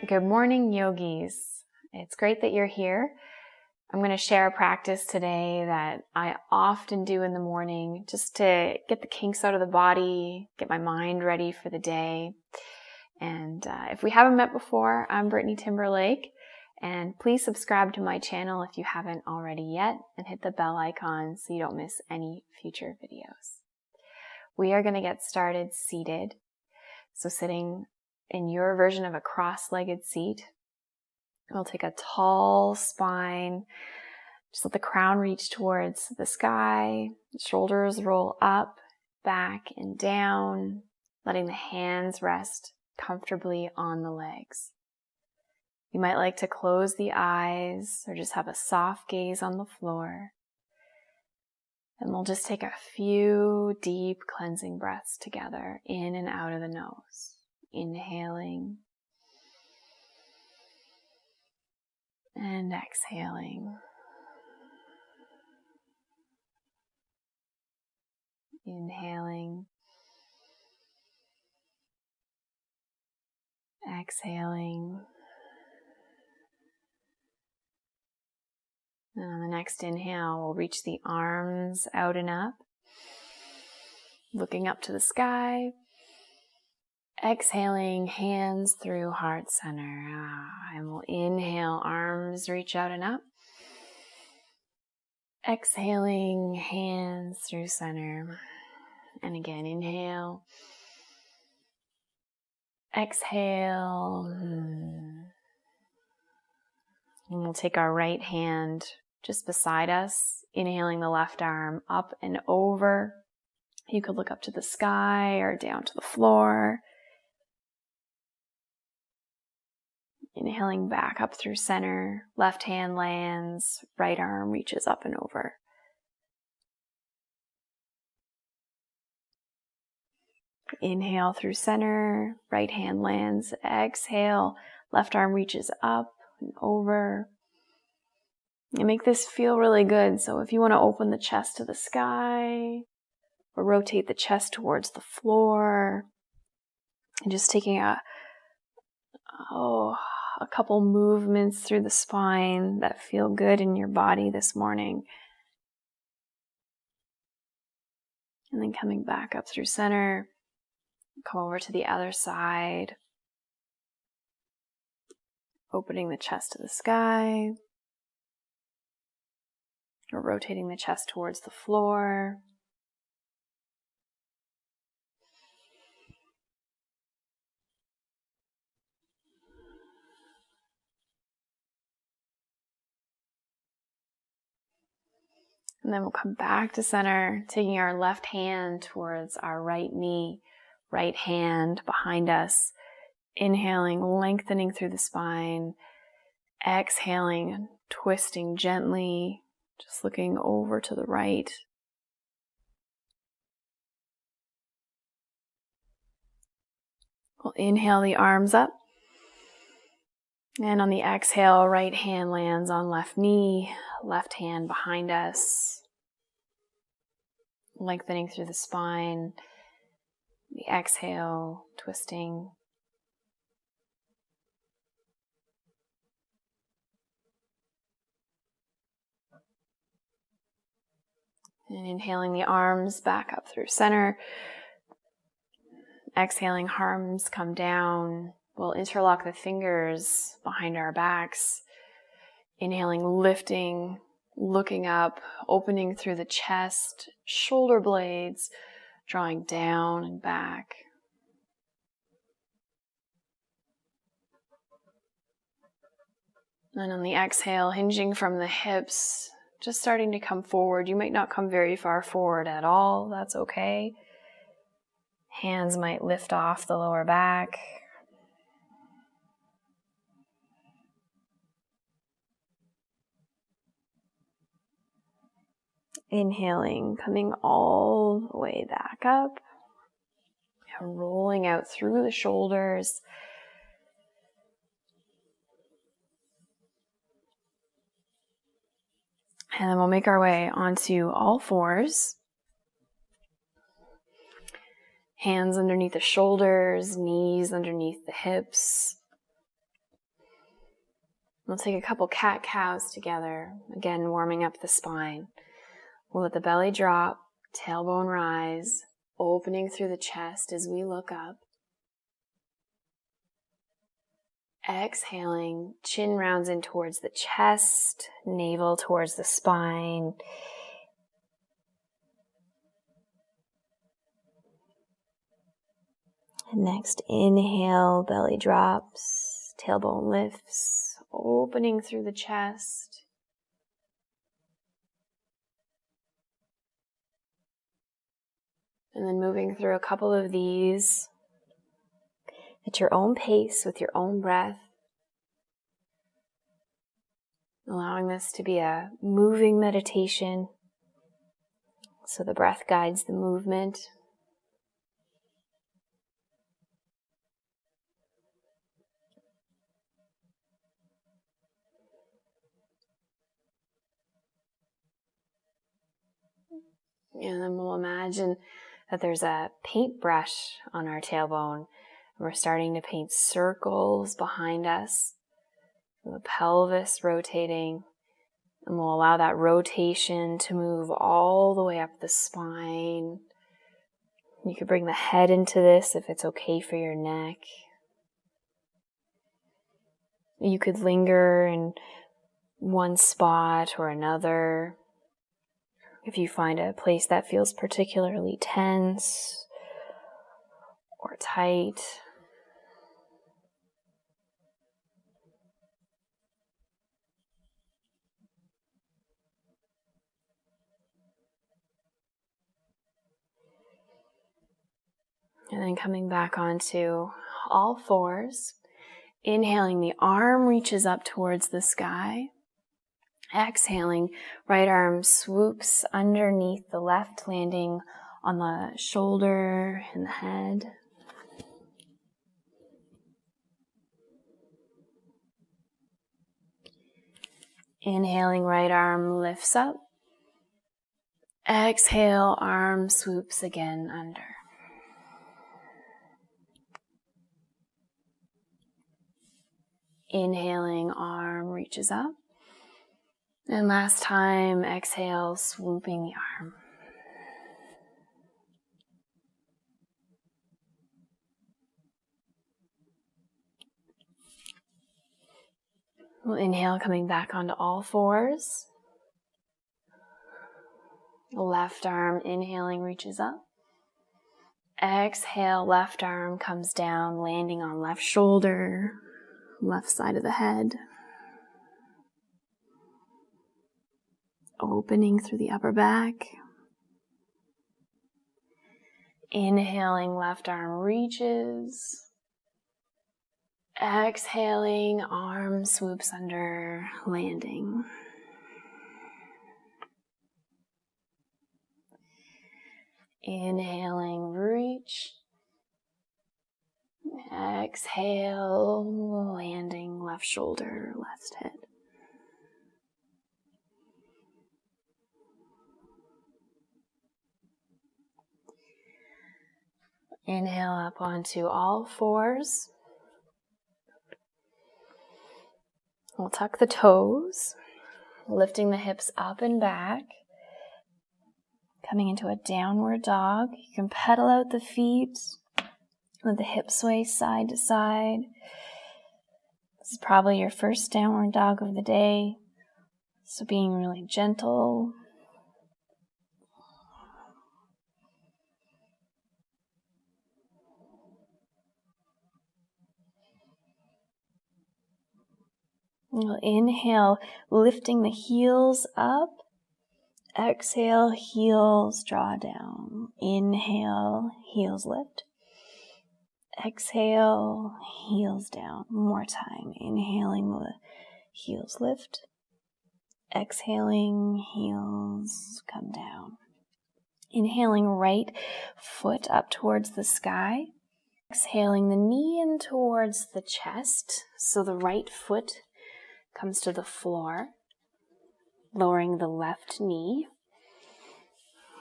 Good morning, yogis. It's great that you're here. I'm going to share a practice today that I often do in the morning just to get the kinks out of the body, get my mind ready for the day. And if we haven't met before, I'm Brittany Timberlake. And please subscribe to my channel if you haven't already yet and hit the bell icon so you don't miss any future videos. We are going to get started seated. So sitting in your version of a cross-legged seat, we'll take a tall spine. Just let the crown reach towards the sky. Shoulders roll up, back, and down, letting the hands rest comfortably on the legs. You might like to close the eyes or just have a soft gaze on the floor. And we'll just take a few deep cleansing breaths together, in and out of the nose. Inhaling and exhaling. Inhaling, exhaling. And on the next inhale, we'll reach the arms out and up, looking up to the sky. Exhaling, hands through heart center. And we'll inhale, arms reach out and up. Exhaling, hands through center. And again, inhale. Exhale. And we'll take our right hand just beside us, inhaling the left arm up and over. You could look up to the sky or down to the floor. Inhaling back up through center, left hand lands, right arm reaches up and over. Inhale through center, right hand lands, exhale, left arm reaches up and over. And make this feel really good. So if you want to open the chest to the sky or rotate the chest towards the floor, and just taking a couple movements through the spine that feel good in your body this morning. And then coming back up through center, come over to the other side, opening the chest to the sky, or rotating the chest towards the floor. And then we'll come back to center, taking our left hand towards our right knee, right hand behind us. Inhaling, lengthening through the spine. Exhaling, twisting gently, just looking over to the right. We'll inhale the arms up. And on the exhale, right hand lands on left knee, left hand behind us. Lengthening through the spine. The exhale, twisting. And inhaling the arms back up through center. Exhaling, arms come down. We'll interlock the fingers behind our backs. Inhaling, lifting, looking up, opening through the chest, shoulder blades, drawing down and back. And on the exhale, hinging from the hips, just starting to come forward. You might not come very far forward at all. That's okay. Hands might lift off the lower back. Inhaling, coming all the way back up. And rolling out through the shoulders. And then we'll make our way onto all fours. Hands underneath the shoulders, knees underneath the hips. We'll take a couple cat-cows together, again warming up the spine. We'll let the belly drop, tailbone rise, opening through the chest as we look up. Exhaling, chin rounds in towards the chest, navel towards the spine. And next, inhale, belly drops, tailbone lifts, opening through the chest. And then moving through a couple of these at your own pace with your own breath. Allowing this to be a moving meditation. So the breath guides the movement. And then we'll imagine that there's a paintbrush on our tailbone. We're starting to paint circles behind us, the pelvis rotating, and we'll allow that rotation to move all the way up the spine. You could bring the head into this if it's okay for your neck. You could linger in one spot or another. If you find a place that feels particularly tense or tight. And then coming back onto all fours. Inhaling, the arm reaches up towards the sky. Exhaling, right arm swoops underneath the left, landing on the shoulder and the head. Inhaling, right arm lifts up. Exhale, arm swoops again under. Inhaling, arm reaches up. And last time, exhale, swooping the arm. We'll inhale, coming back onto all fours. Left arm, inhaling, reaches up. Exhale, left arm comes down, landing on left shoulder, left side of the head. Opening through the upper back. Inhaling, left arm reaches. Exhaling, arm swoops under, landing. Inhaling, reach. Exhale, landing, left shoulder, left head. Inhale up onto all fours. We'll tuck the toes, lifting the hips up and back. Coming into a downward dog. You can pedal out the feet. Let the hips sway side to side. This is probably your first downward dog of the day. So being really gentle. We'll inhale, lifting the heels up. Exhale, heels draw down. Inhale, heels lift. Exhale, heels down. One more time. Inhaling, the heels lift. Exhaling, heels come down. Inhaling, right foot up towards the sky. Exhaling, the knee in towards the chest. So the right foot comes to the floor. Lowering the left knee.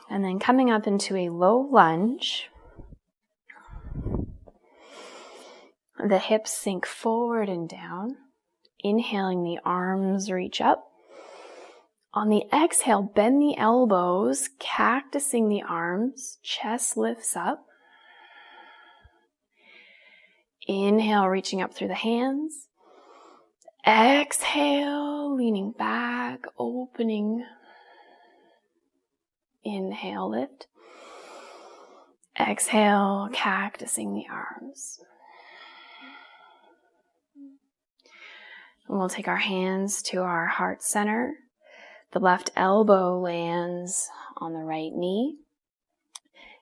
And then coming up into a low lunge. The hips sink forward and down. Inhaling, the arms reach up. On the exhale, bend the elbows, cactusing the arms, chest lifts up. Inhale, reaching up through the hands. Exhale, leaning back, opening. Inhale, lift. Exhale, cactusing the arms. And we'll take our hands to our heart center. The left elbow lands on the right knee.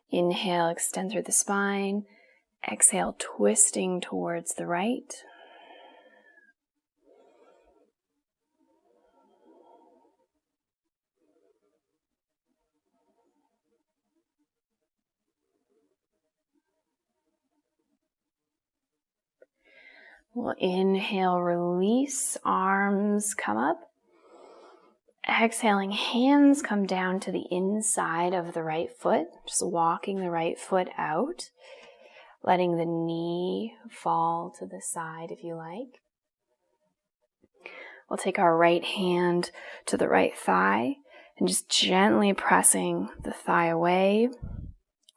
Inhale, extend through the spine. Exhale, twisting towards the right. We'll inhale, release, arms come up. Exhaling, hands come down to the inside of the right foot, just walking the right foot out, letting the knee fall to the side if you like. We'll take our right hand to the right thigh and just gently pressing the thigh away,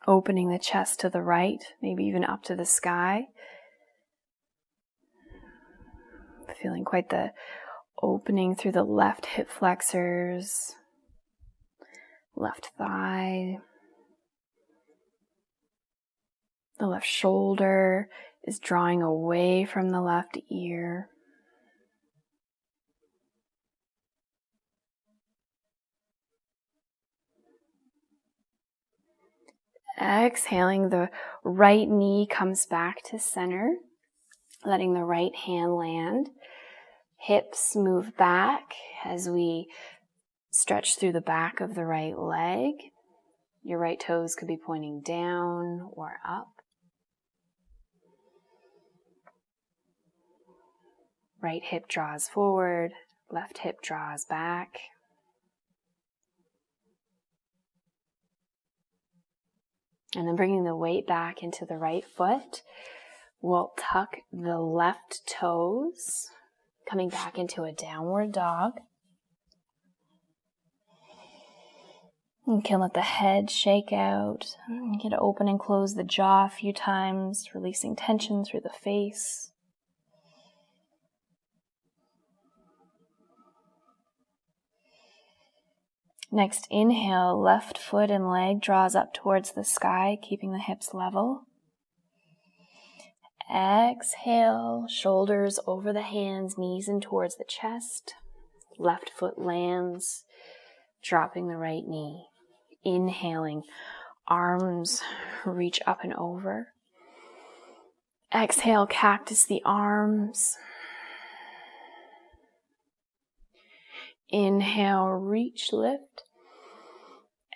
opening the chest to the right, maybe even up to the sky. Feeling quite the opening through the left hip flexors, left thigh. The left shoulder is drawing away from the left ear. Exhaling, the right knee comes back to center, letting the right hand land. Hips move back as we stretch through the back of the right leg. Your right toes could be pointing down or up. Right hip draws forward, left hip draws back. And then bringing the weight back into the right foot, we'll tuck the left toes, coming back into a downward dog. You can let the head shake out. You can open and close the jaw a few times, releasing tension through the face. Next, inhale, left foot and leg draws up towards the sky, keeping the hips level. Exhale, shoulders over the hands, knees in towards the chest. Left foot lands, dropping the right knee. Inhaling, arms reach up and over. Exhale, cactus the arms. Inhale, reach, lift.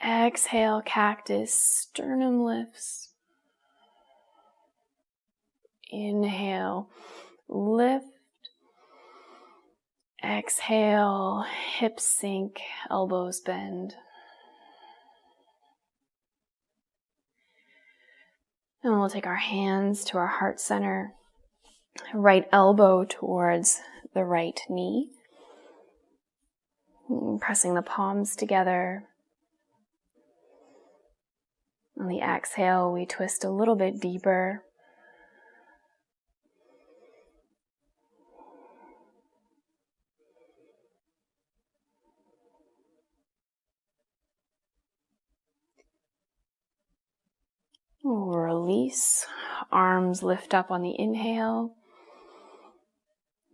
Exhale, cactus, sternum lifts. Inhale, lift. Exhale, hips sink, elbows bend. And we'll take our hands to our heart center. Right elbow towards the right knee. Pressing the palms together. On the exhale, we twist a little bit deeper. Release, arms lift up on the inhale.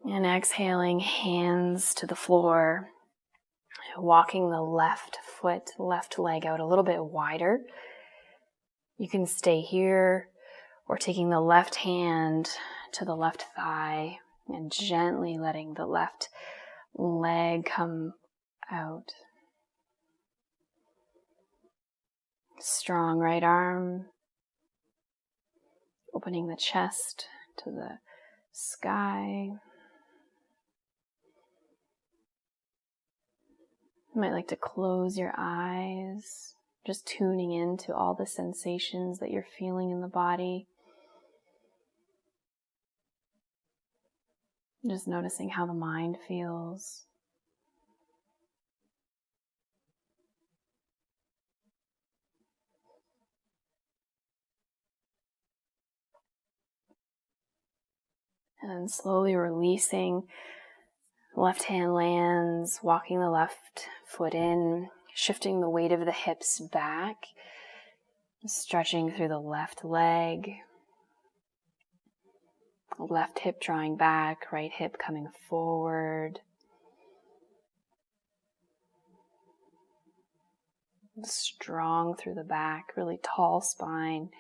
And exhaling, hands to the floor. Walking the left foot, left leg out a little bit wider. You can stay here or taking the left hand to the left thigh and gently letting the left leg come out. Strong right arm. Opening the chest to the sky. You might like to close your eyes, just tuning in to all the sensations that you're feeling in the body. Just noticing how the mind feels. And then slowly releasing. Left hand lands, walking the left foot in, shifting the weight of the hips back, stretching through the left leg. Left hip drawing back, right hip coming forward. Strong through the back, really tall spine.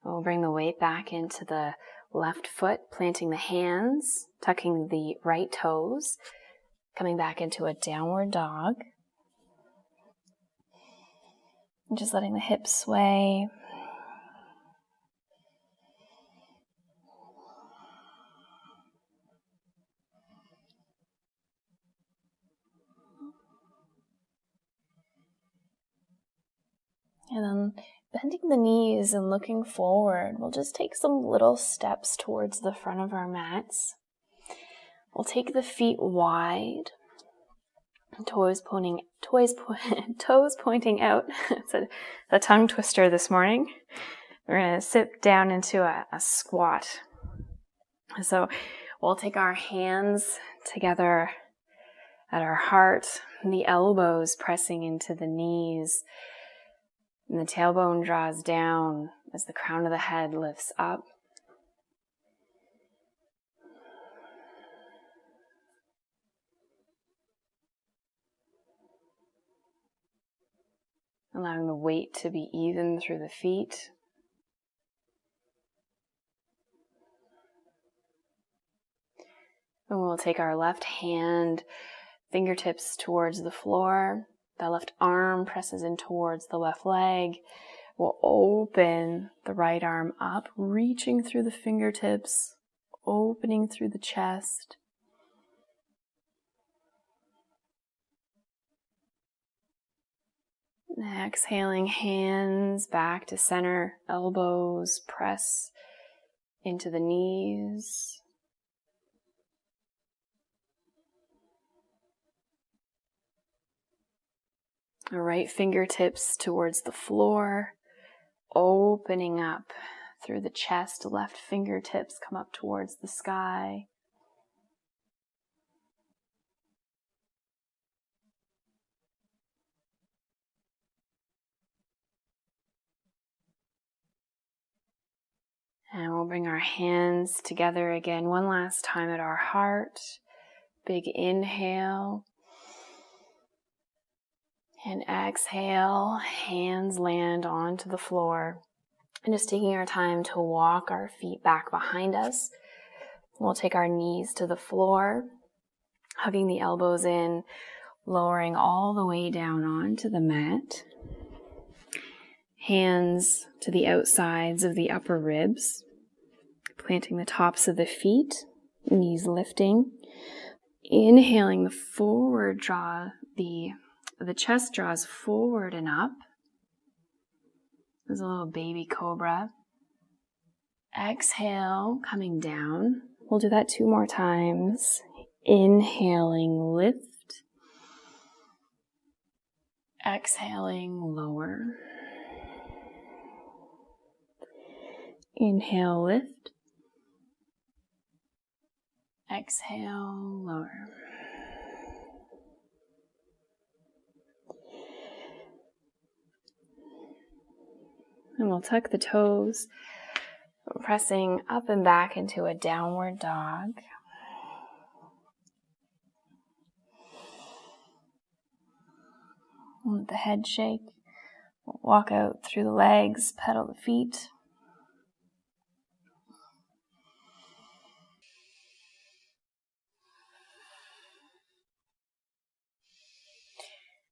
We'll bring the weight back into the left foot, planting the hands, tucking the right toes, coming back into a downward dog. And just letting the hips sway. And then bending the knees and looking forward, we'll just take some little steps towards the front of our mats. We'll take the feet wide, toes pointing out. It's a tongue twister this morning. We're going to sit down into a squat. So we'll take our hands together at our heart, the elbows pressing into the knees, and the tailbone draws down as the crown of the head lifts up. Allowing the weight to be even through the feet. And we'll take our left hand, fingertips towards the floor. The left arm presses in towards the left leg. We'll open the right arm up, reaching through the fingertips, opening through the chest. Exhaling, hands back to center, elbows press into the knees. The right fingertips towards the floor, opening up through the chest. Left fingertips come up towards the sky. And we'll bring our hands together again one last time at our heart. Big inhale. And exhale, hands land onto the floor. And just taking our time to walk our feet back behind us. We'll take our knees to the floor, hugging the elbows in, lowering all the way down onto the mat. Hands to the outsides of the upper ribs, planting the tops of the feet, knees lifting. Inhaling the forward draw, the chest draws forward and up. There's a little baby cobra. Exhale, coming down. We'll do that 2 more times. Inhaling, lift. Exhaling, lower. Inhale, lift. Exhale, lower. And we'll tuck the toes, pressing up and back into a downward dog. Let the head shake. We'll walk out through the legs, pedal the feet.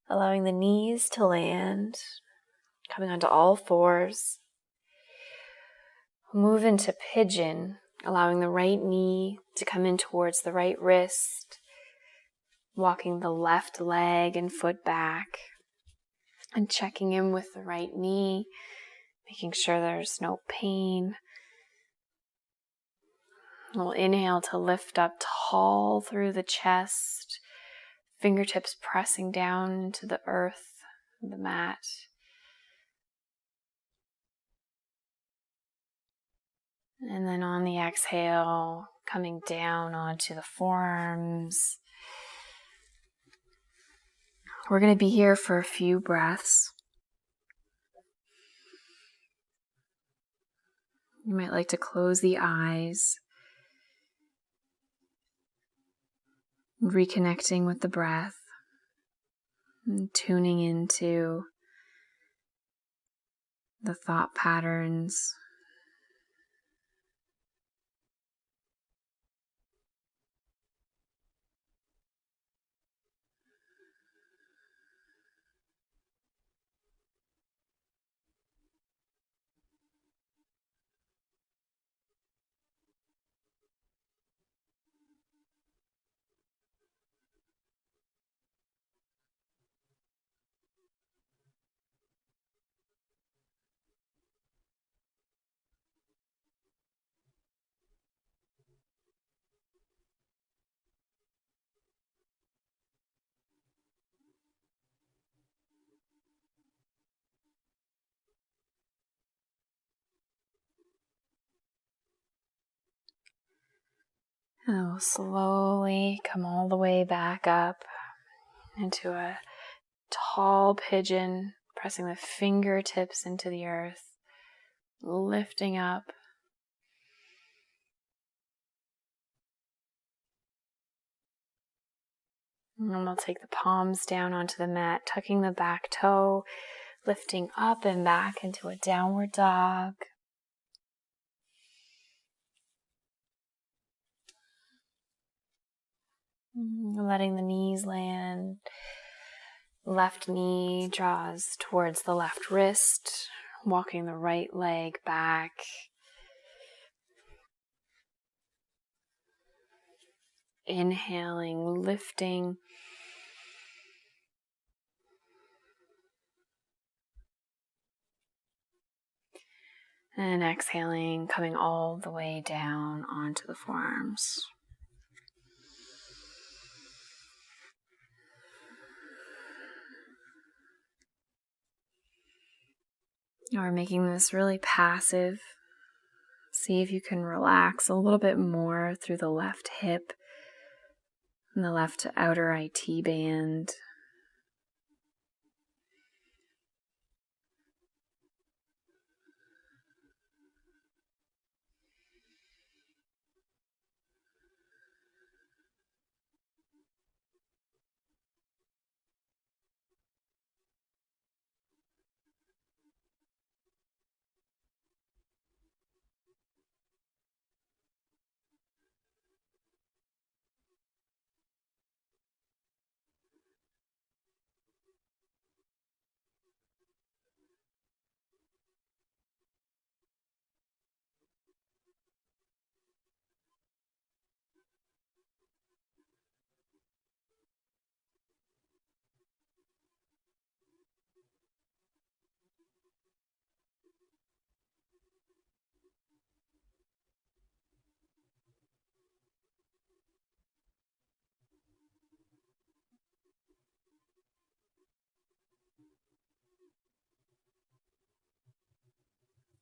Allowing the knees to land, coming onto all fours. Move into pigeon, allowing the right knee to come in towards the right wrist, walking the left leg and foot back, And checking in with the right knee, making sure there's no pain. We'll inhale to lift up tall through the chest, fingertips pressing down into the earth, the mat. And then on the exhale, coming down onto the forearms. We're going to be here for a few breaths. You might like to close the eyes, reconnecting with the breath, and tuning into the thought patterns. And we'll slowly come all the way back up into a tall pigeon, pressing the fingertips into the earth, lifting up. And then we'll take the palms down onto the mat, tucking the back toe, lifting up and back into a downward dog. Letting the knees land. Left knee draws towards the left wrist, walking the right leg back. Inhaling, lifting. And exhaling, coming all the way down onto the forearms. Or making this really passive. See if you can relax a little bit more through the left hip and the left outer IT band.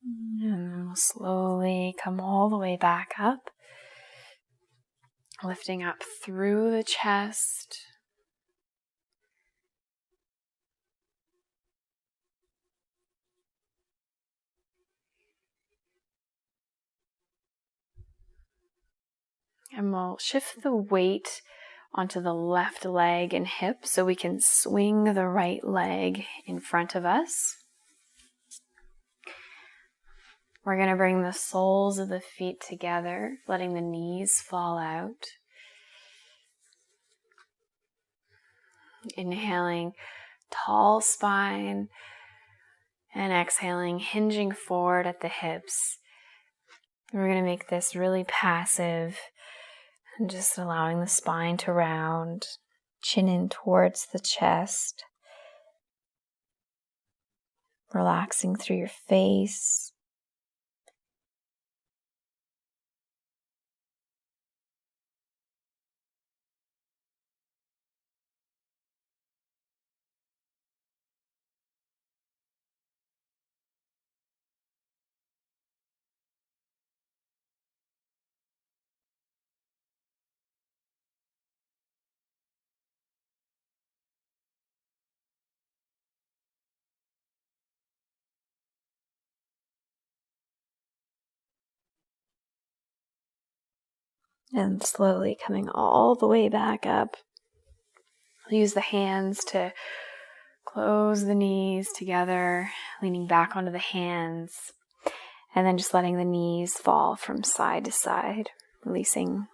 And then we'll slowly come all the way back up, lifting up through the chest. And we'll shift the weight onto the left leg and hip so we can swing the right leg in front of us. We're going to bring the soles of the feet together, letting the knees fall out. Inhaling, tall spine, and exhaling, hinging forward at the hips. We're going to make this really passive and just allowing the spine to round, chin in towards the chest. relaxing through your face. And slowly coming all the way back up. I'll use the hands to close the knees together, leaning back onto the hands, and then just letting the knees fall from side to side, releasing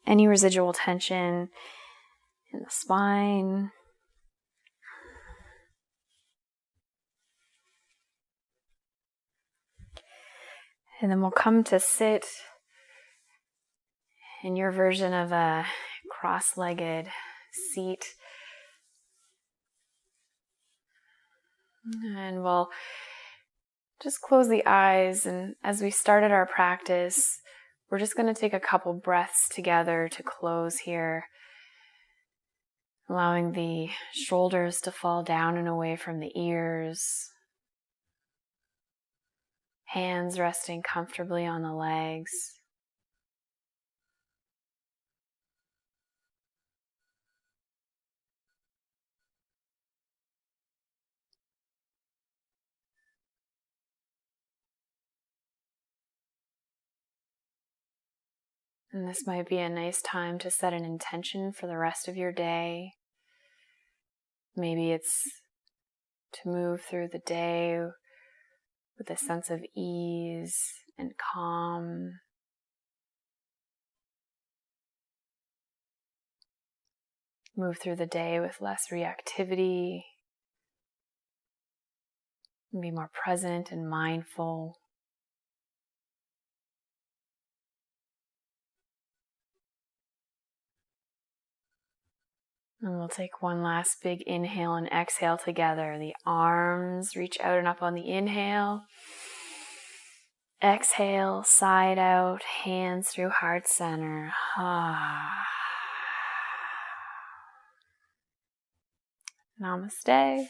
any residual tension in the spine. And then we'll come to sit in your version of a cross-legged seat. And we'll just close the eyes. And as we started our practice, we're just going to take a couple breaths together to close here, allowing the shoulders to fall down and away from the ears. Hands resting comfortably on the legs. And this might be a nice time to set an intention for the rest of your day. Maybe it's to move through the day with a sense of ease and calm. Move through the day with less reactivity. And be more present and mindful. And we'll take one last big inhale and exhale together. The arms reach out and up on the inhale. Exhale, side out, hands through heart center. Namaste.